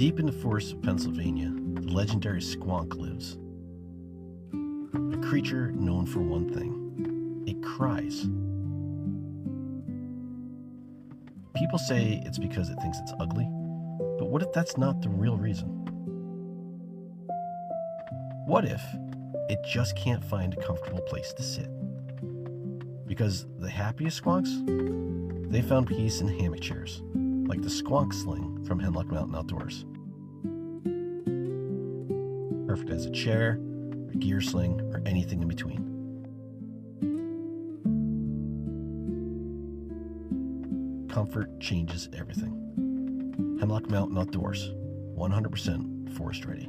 Deep in the forests of Pennsylvania, the legendary squonk lives. A creature known for one thing: it cries. People say it's because it thinks it's ugly, but what if that's not the real reason? What if it just can't find a comfortable place to sit? Because the happiest squonks, they found peace in hammock chairs, like the Squonk Sling from Hemlock Mountain Outdoors. Perfect as a chair, a gear sling, or anything in between. Comfort changes everything. Hemlock Mountain Outdoors, 100% forest ready.